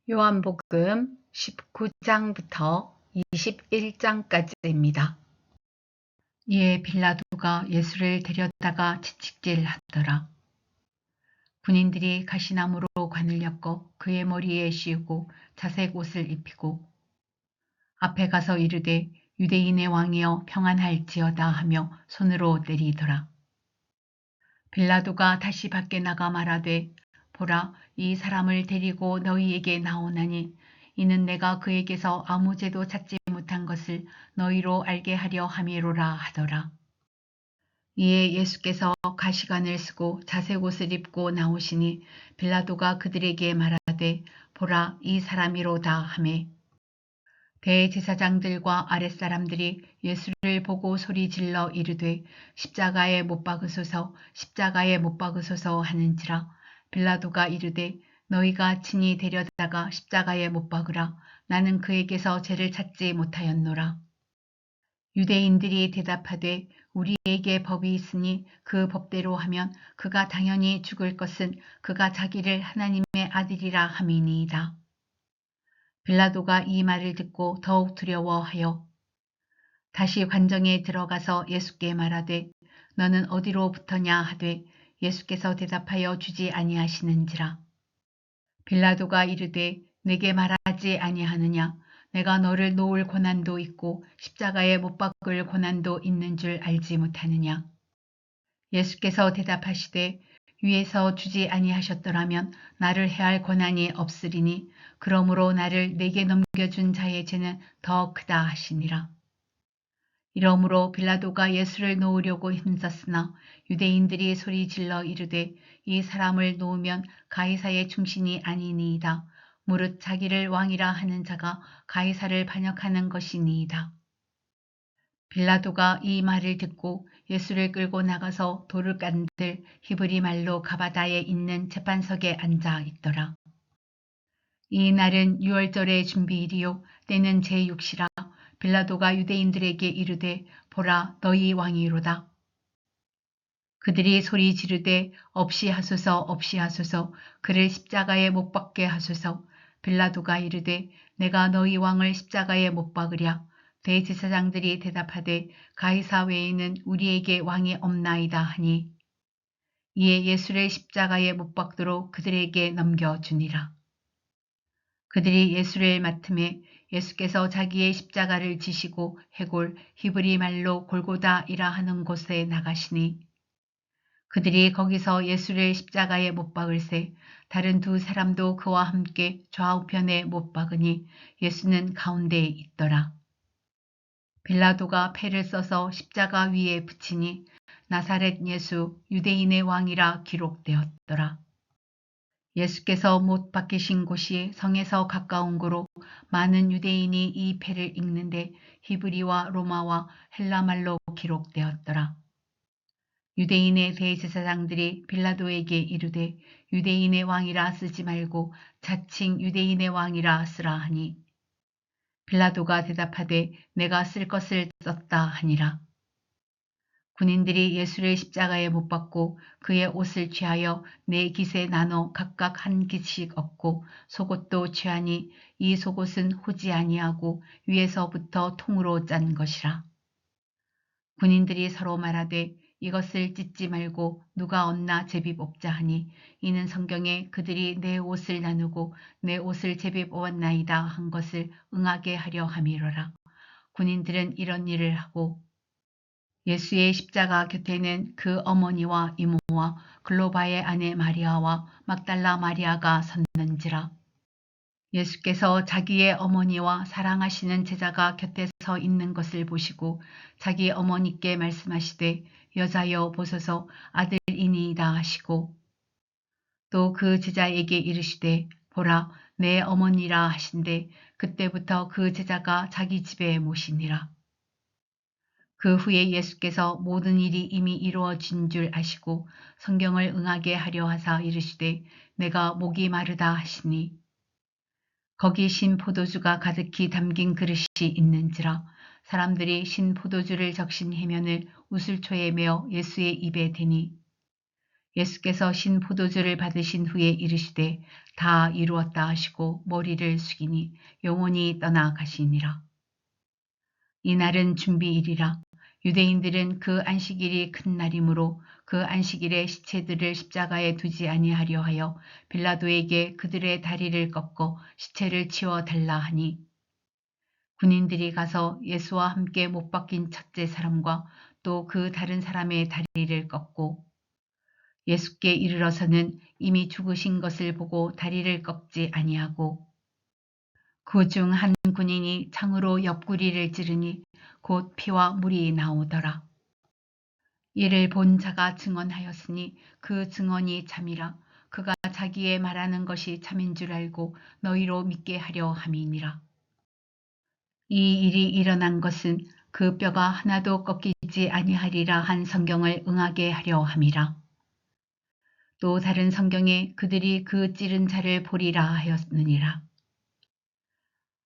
요한복음 19장부터 21장까지입니다. 이에 빌라도가 예수를 데려다가 채찍질하더라. 군인들이 가시나무로 관을 엮어 그의 머리에 씌우고 자색 옷을 입히고 앞에 가서 이르되 유대인의 왕이여 평안할지어다 하며 손으로 때리더라. 빌라도가 다시 밖에 나가 말하되 보라, 이 사람을 데리고 너희에게 나오나니 이는 내가 그에게서 아무 죄도 찾지 못한 것을 너희로 알게 하려 함이로라 하더라. 이에 예수께서 가시관을 쓰고 자색 옷을 입고 나오시니 빌라도가 그들에게 말하되 보라, 이 사람이로다 하매 대제사장들과 아랫사람들이 예수를 보고 소리질러 이르되 십자가에 못 박으소서, 십자가에 못 박으소서 하는지라. 빌라도가 이르되 너희가 친히 데려다가 십자가에 못 박으라. 나는 그에게서 죄를 찾지 못하였노라. 유대인들이 대답하되 우리에게 법이 있으니 그 법대로 하면 그가 당연히 죽을 것은 그가 자기를 하나님의 아들이라 함이니이다. 빌라도가 이 말을 듣고 더욱 두려워하여 다시 관정에 들어가서 예수께 말하되 너는 어디로부터냐 하되 예수께서 대답하여 주지 아니하시는지라. 빌라도가 이르되 내게 말하지 아니하느냐. 내가 너를 놓을 고난도 있고 십자가에 못 박을 고난도 있는 줄 알지 못하느냐. 예수께서 대답하시되 위에서 주지 아니하셨더라면 나를 해할 권한이 없으리니 그러므로 나를 내게 넘겨준 자의 죄는 더 크다 하시니라. 이러므로 빌라도가 예수를 놓으려고 힘썼으나 유대인들이 소리질러 이르되 이 사람을 놓으면 가이사의 충신이 아니니이다. 무릇 자기를 왕이라 하는 자가 가이사를 반역하는 것이니이다. 빌라도가 이 말을 듣고 예수를 끌고 나가서 돌을 깐들 히브리 말로 가바다에 있는 재판석에 앉아 있더라. 이 날은 유월절의 준비일이요 때는 제6시라. 빌라도가 유대인들에게 이르되 보라, 너희 왕이로다. 그들이 소리 지르되 없이 하소서, 없이 하소서, 그를 십자가에 못 박게 하소서. 빌라도가 이르되 내가 너희 왕을 십자가에 못 박으랴. 대제사장들이 대답하되 가이사 외에는 우리에게 왕이 없나이다 하니 이에 예수를 십자가에 못 박도록 그들에게 넘겨주니라. 그들이 예수를 맡음에 예수께서 자기의 십자가를 지시고 해골 히브리 말로 골고다이라 하는 곳에 나가시니 그들이 거기서 예수를 십자가에 못 박을새 다른 두 사람도 그와 함께 좌우편에 못 박으니 예수는 가운데에 있더라. 빌라도가 패를 써서 십자가 위에 붙이니 나사렛 예수 유대인의 왕이라 기록되었더라. 예수께서 못 박히신 곳이 성에서 가까운 고로 많은 유대인이 이 패를 읽는데 히브리와 로마와 헬라말로 기록되었더라. 유대인의 대제사장들이 빌라도에게 이르되 유대인의 왕이라 쓰지 말고 자칭 유대인의 왕이라 쓰라 하니 빌라도가 대답하되 내가 쓸 것을 썼다 하니라. 군인들이 예수를 십자가에 못 박고 그의 옷을 취하여 네 깃에 나눠 각각 한 깃씩 얻고 속옷도 취하니 이 속옷은 호지 아니하고 위에서부터 통으로 짠 것이라. 군인들이 서로 말하되 이것을 찢지 말고 누가 얻나 제비뽑자 하니 이는 성경에 그들이 내 옷을 나누고 내 옷을 제비뽑았나이다 한 것을 응하게 하려 함이로라. 군인들은 이런 일을 하고 예수의 십자가 곁에는 그 어머니와 이모와 글로바의 아내 마리아와 막달라 마리아가 섰는지라. 예수께서 자기의 어머니와 사랑하시는 제자가 곁에 서 있는 것을 보시고 자기 어머니께 말씀하시되 여자여 보소서 아들이니이다 하시고 또 그 제자에게 이르시되 보라 내 어머니라 하신대 그때부터 그 제자가 자기 집에 모시니라. 그 후에 예수께서 모든 일이 이미 이루어진 줄 아시고 성경을 응하게 하려 하사 이르시되 내가 목이 마르다 하시니 거기 신 포도주가 가득히 담긴 그릇이 있는지라. 사람들이 신 포도주를 적신 해면을 우슬초에 메어 예수의 입에 대니 예수께서 신 포도주를 받으신 후에 이르시되 다 이루었다 하시고 머리를 숙이니 영혼이 떠나가시니라. 이날은 준비일이라. 유대인들은 그 안식일이 큰 날이므로 그 안식일에 시체들을 십자가에 두지 아니하려 하여 빌라도에게 그들의 다리를 꺾어 시체를 치워 달라 하니, 군인들이 가서 예수와 함께 못 박힌 첫째 사람과 또 그 다른 사람의 다리를 꺾고 예수께 이르러서는 이미 죽으신 것을 보고 다리를 꺾지 아니하고, 그 중 한 군인이 창으로 옆구리를 찌르니 곧 피와 물이 나오더라. 이를 본 자가 증언하였으니 그 증언이 참이라. 그가 자기의 말하는 것이 참인 줄 알고 너희로 믿게 하려 함이니라. 이 일이 일어난 것은 그 뼈가 하나도 꺾이지 아니하리라 한 성경을 응하게 하려 함이라. 또 다른 성경에 그들이 그 찌른 자를 보리라 하였느니라.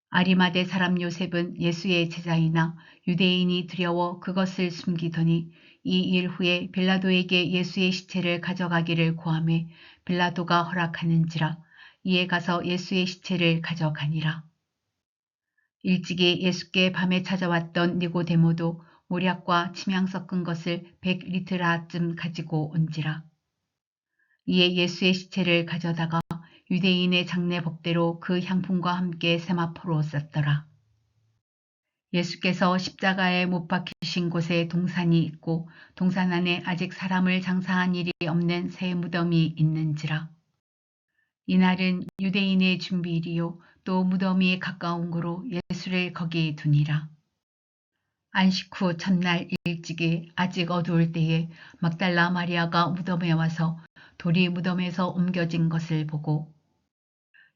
아리마대 사람 요셉은 예수의 제자이나 유대인이 두려워 그것을 숨기더니 이 일 후에 빌라도에게 예수의 시체를 가져가기를 고하매 빌라도가 허락하는지라. 이에 가서 예수의 시체를 가져가니라. 일찍이 예수께 밤에 찾아왔던 니고데모도 모략과 침향 섞은 것을 100리트라쯤 가지고 온지라. 이에 예수의 시체를 가져다가 유대인의 장례 법대로 그 향품과 함께 세마포로 쌌더라. 예수께서 십자가에 못 박히신 곳에 동산이 있고 동산 안에 아직 사람을 장사한 일이 없는 새 무덤이 있는지라. 이날은 유대인의 준비일이요 또 무덤이 가까운 고로 예수를 거기 두니라. 안식 후 첫날 일찍이 아직 어두울 때에 막달라 마리아가 무덤에 와서 돌이 무덤에서 옮겨진 것을 보고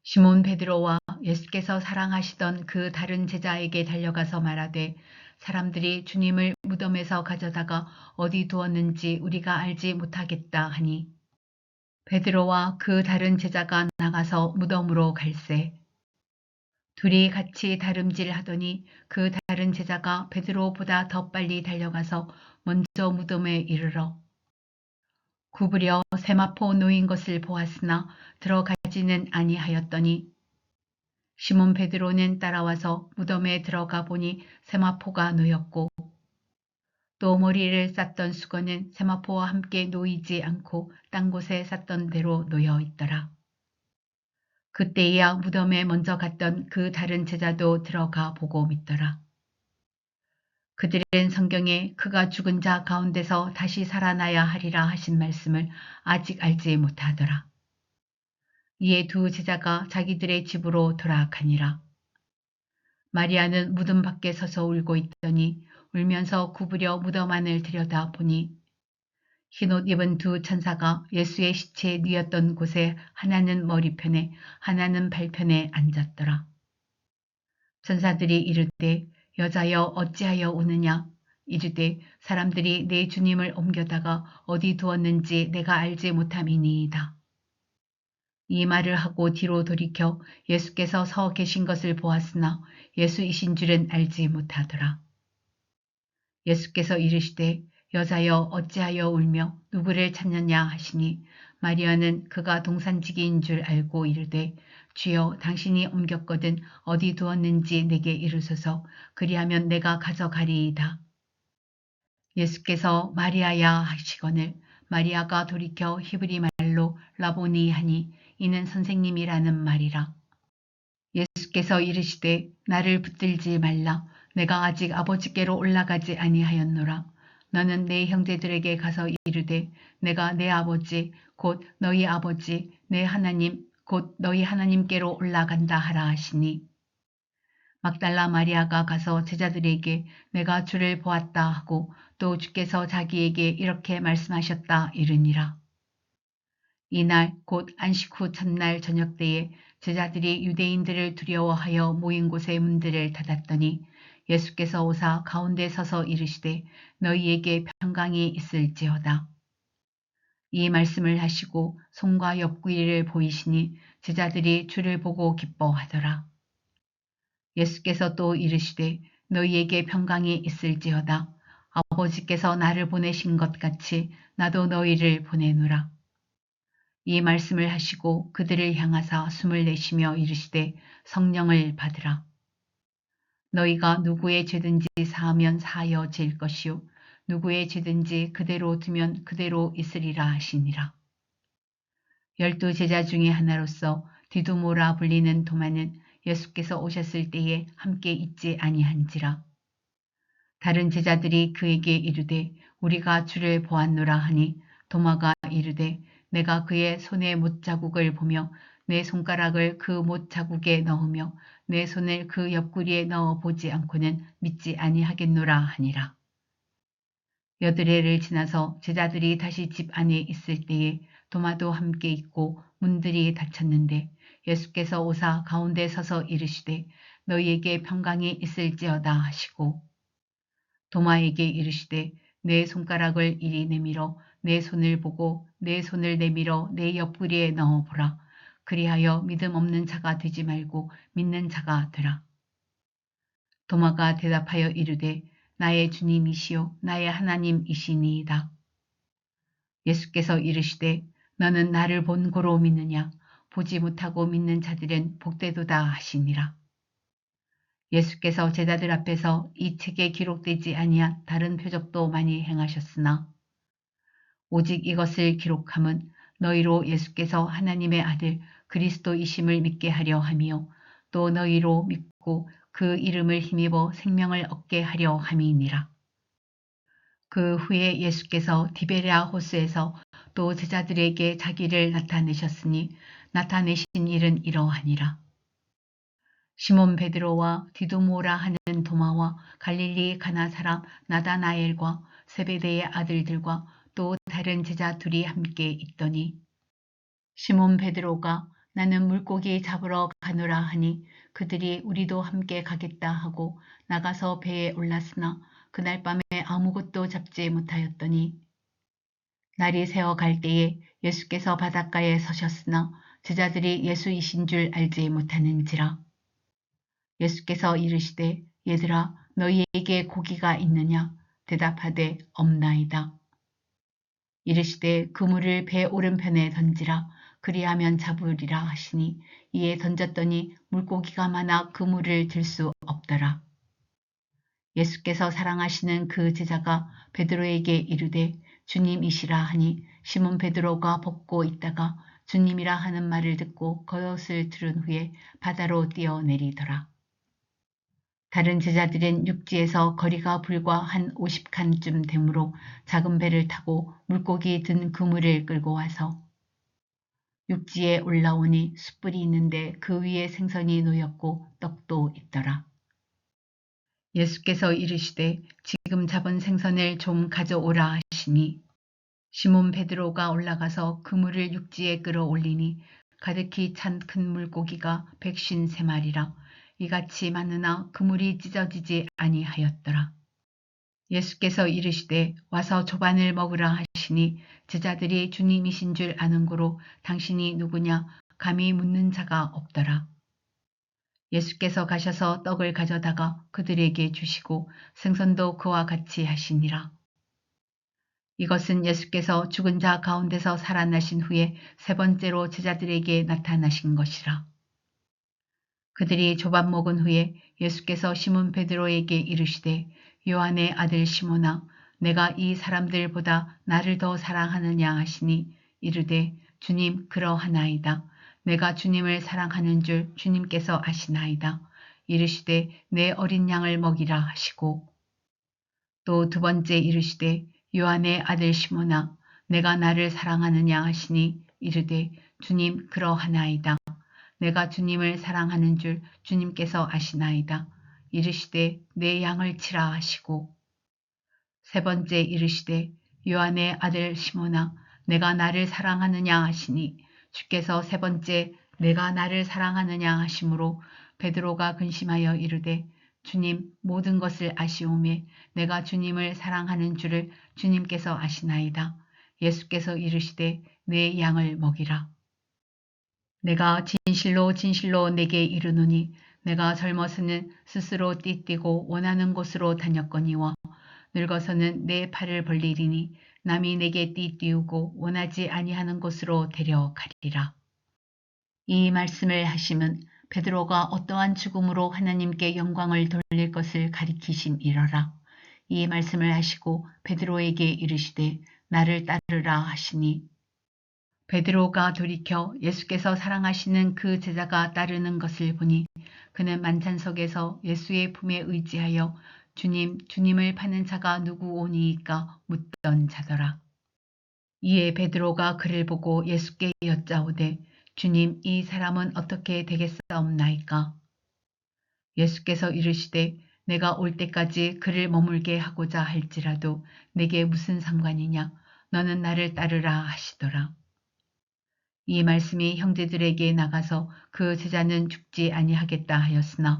시몬 베드로와 예수께서 사랑하시던 그 다른 제자에게 달려가서 말하되 사람들이 주님을 무덤에서 가져다가 어디 두었는지 우리가 알지 못하겠다 하니, 베드로와 그 다른 제자가 나가서 무덤으로 갈새 둘이 같이 다름질하더니 그 다른 제자가 베드로보다 더 빨리 달려가서 먼저 무덤에 이르러 구부려 세마포 놓인 것을 보았으나 들어가지는 아니하였더니, 시몬 베드로는 따라와서 무덤에 들어가 보니 세마포가 놓였고 또 머리를 쌌던 수건은 세마포와 함께 놓이지 않고 딴 곳에 쌌던 대로 놓여 있더라. 그때야 무덤에 먼저 갔던 그 다른 제자도 들어가 보고 믿더라. 그들은 성경에 그가 죽은 자 가운데서 다시 살아나야 하리라 하신 말씀을 아직 알지 못하더라. 이에 두 제자가 자기들의 집으로 돌아가니라. 마리아는 무덤 밖에 서서 울고 있더니 울면서 구부려 무덤 안을 들여다보니 흰옷 입은 두 천사가 예수의 시체에 뉘었던 곳에 하나는 머리편에 하나는 발편에 앉았더라. 천사들이 이르되 여자여 어찌하여 우느냐. 이르되 사람들이 내 주님을 옮겨다가 어디 두었는지 내가 알지 못함이니이다. 이 말을 하고 뒤로 돌이켜 예수께서 서 계신 것을 보았으나 예수이신 줄은 알지 못하더라. 예수께서 이르시되 여자여 어찌하여 울며 누구를 찾느냐 하시니, 마리아는 그가 동산지기인 줄 알고 이르되 주여 당신이 옮겼거든 어디 두었는지 내게 이르소서. 그리하면 내가 가져가리이다. 예수께서 마리아야 하시거늘 마리아가 돌이켜 히브리 말로 라보니 하니 이는 선생님이라는 말이라. 예수께서 이르시되 나를 붙들지 말라. 내가 아직 아버지께로 올라가지 아니하였노라. 너는 내 형제들에게 가서 이르되 내가 내 아버지 곧 너희 아버지 내 하나님 곧 너희 하나님께로 올라간다 하라 하시니, 막달라 마리아가 가서 제자들에게 내가 주를 보았다 하고 또 주께서 자기에게 이렇게 말씀하셨다 이르니라. 이날 곧 안식 후 첫날 저녁 때에 제자들이 유대인들을 두려워하여 모인 곳의 문들을 닫았더니 예수께서 오사 가운데 서서 이르시되 너희에게 평강이 있을지어다. 이 말씀을 하시고 손과 옆구리를 보이시니 제자들이 주를 보고 기뻐하더라. 예수께서 또 이르시되 너희에게 평강이 있을지어다. 아버지께서 나를 보내신 것 같이 나도 너희를 보내노라. 이 말씀을 하시고 그들을 향하사 숨을 내쉬며 이르시되 성령을 받으라. 너희가 누구의 죄든지 사하면 사하여질 것이요 누구의 죄든지 그대로 두면 그대로 있으리라 하시니라. 12 제자 중에 하나로서 디두모라 불리는 도마는 예수께서 오셨을 때에 함께 있지 아니한지라. 다른 제자들이 그에게 이르되 우리가 주를 보았노라 하니 도마가 이르되 내가 그의 손에 못자국을 보며 내 손가락을 그 못자국에 넣으며 내 손을 그 옆구리에 넣어 보지 않고는 믿지 아니하겠노라 하니라. 여드레를 지나서 제자들이 다시 집 안에 있을 때에 도마도 함께 있고 문들이 닫혔는데 예수께서 오사 가운데 서서 이르시되 너희에게 평강이 있을지어다 하시고 도마에게 이르시되 내 손가락을 이리 내밀어 내 손을 보고 내 손을 내밀어 내 옆구리에 넣어보라. 그리하여 믿음 없는 자가 되지 말고 믿는 자가 되라. 도마가 대답하여 이르되 나의 주님이시요 나의 하나님이시니이다. 예수께서 이르시되 너는 나를 본 고로 믿느냐 보지 못하고 믿는 자들은 복되도다 하시니라. 예수께서 제자들 앞에서 이 책에 기록되지 아니한 다른 표적도 많이 행하셨으나 오직 이것을 기록함은 너희로 예수께서 하나님의 아들 그리스도이심을 믿게 하려 함이요 또 너희로 믿고 그 이름을 힘입어 생명을 얻게 하려 함이니라. 그 후에 예수께서 디베랴 호수에서 또 제자들에게 자기를 나타내셨으니 나타내신 일은 이러하니라. 시몬 베드로와 디두모라 하는 도마와 갈릴리 가나 사람 나다나엘과 세베대의 아들들과 또 다른 제자 둘이 함께 있더니 시몬 베드로가 나는 물고기 잡으러 가노라 하니 그들이 우리도 함께 가겠다 하고 나가서 배에 올랐으나 그날 밤에 아무것도 잡지 못하였더니 날이 새어 갈 때에 예수께서 바닷가에 서셨으나 제자들이 예수이신 줄 알지 못하는지라. 예수께서 이르시되 얘들아 너희에게 고기가 있느냐 대답하되 없나이다. 이르시되 그물을 배 오른편에 던지라 그리하면 잡으리라 하시니 이에 던졌더니 물고기가 많아 그물을 들 수 없더라. 예수께서 사랑하시는 그 제자가 베드로에게 이르되 주님이시라 하니 시몬 베드로가 벗고 있다가 주님이라 하는 말을 듣고 겉옷을 들은 후에 바다로 뛰어내리더라. 다른 제자들은 육지에서 거리가 불과 한 50칸쯤 되므로 작은 배를 타고 물고기 든 그물을 끌고 와서 육지에 올라오니 숯불이 있는데 그 위에 생선이 놓였고 떡도 있더라. 예수께서 이르시되 지금 잡은 생선을 좀 가져오라 하시니 시몬 베드로가 올라가서 그물을 육지에 끌어올리니 가득히 찬 큰 물고기가 153마리라. 이같이 많으나 그물이 찢어지지 아니하였더라. 예수께서 이르시되 와서 조반을 먹으라 하시니 제자들이 주님이신 줄 아는 고로 당신이 누구냐 감히 묻는 자가 없더라. 예수께서 가셔서 떡을 가져다가 그들에게 주시고 생선도 그와 같이 하시니라. 이것은 예수께서 죽은 자 가운데서 살아나신 후에 세 번째로 제자들에게 나타나신 것이라. 그들이 조반 먹은 후에 예수께서 시몬 베드로에게 이르시되 요한의 아들 시몬아 내가 이 사람들보다 나를 더 사랑하느냐 하시니 이르되 주님 그러하나이다. 내가 주님을 사랑하는 줄 주님께서 아시나이다. 이르시되 내 어린 양을 먹이라 하시고 또 두 번째 이르시되 요한의 아들 시몬아 내가 나를 사랑하느냐 하시니 이르되 주님 그러하나이다. 내가 주님을 사랑하는 줄 주님께서 아시나이다. 이르시되 내 양을 치라 하시고 세 번째 이르시되 요한의 아들 시몬아 내가 나를 사랑하느냐 하시니 주께서 세 번째 내가 나를 사랑하느냐 하심으로 베드로가 근심하여 이르되 주님 모든 것을 아시오매 내가 주님을 사랑하는 줄을 주님께서 아시나이다. 예수께서 이르시되 내 양을 먹이라. 내가 진실로 진실로 내게 이르노니 내가 젊어서는 스스로 띠띠고 원하는 곳으로 다녔거니와 늙어서는 내 팔을 벌리리니 남이 내게 띠띠우고 원하지 아니하는 곳으로 데려가리라. 이 말씀을 하심은 베드로가 어떠한 죽음으로 하나님께 영광을 돌릴 것을 가리키심이러라. 이 말씀을 하시고 베드로에게 이르시되 나를 따르라 하시니 베드로가 돌이켜 예수께서 사랑하시는 그 제자가 따르는 것을 보니 그는 만찬석에서 예수의 품에 의지하여 주님, 주님을 파는 자가 누구오니이까 묻던 자더라. 이에 베드로가 그를 보고 예수께 여짜오되 주님, 이 사람은 어떻게 되겠사옵나이까? 예수께서 이르시되 내가 올 때까지 그를 머물게 하고자 할지라도 내게 무슨 상관이냐? 너는 나를 따르라 하시더라. 이 말씀이 형제들에게 나가서 그 제자는 죽지 아니하겠다 하였으나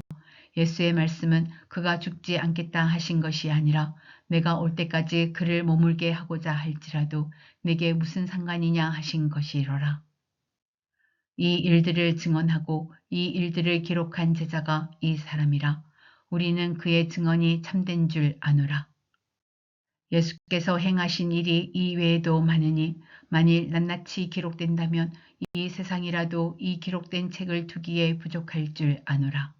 예수의 말씀은 그가 죽지 않겠다 하신 것이 아니라 내가 올 때까지 그를 머물게 하고자 할지라도 내게 무슨 상관이냐 하신 것이로라. 이 일들을 증언하고 이 일들을 기록한 제자가 이 사람이라. 우리는 그의 증언이 참된 줄 아노라. 예수께서 행하신 일이 이 외에도 많으니 만일 낱낱이 기록된다면 이 세상이라도 이 기록된 책을 두기에 부족할 줄 아노라.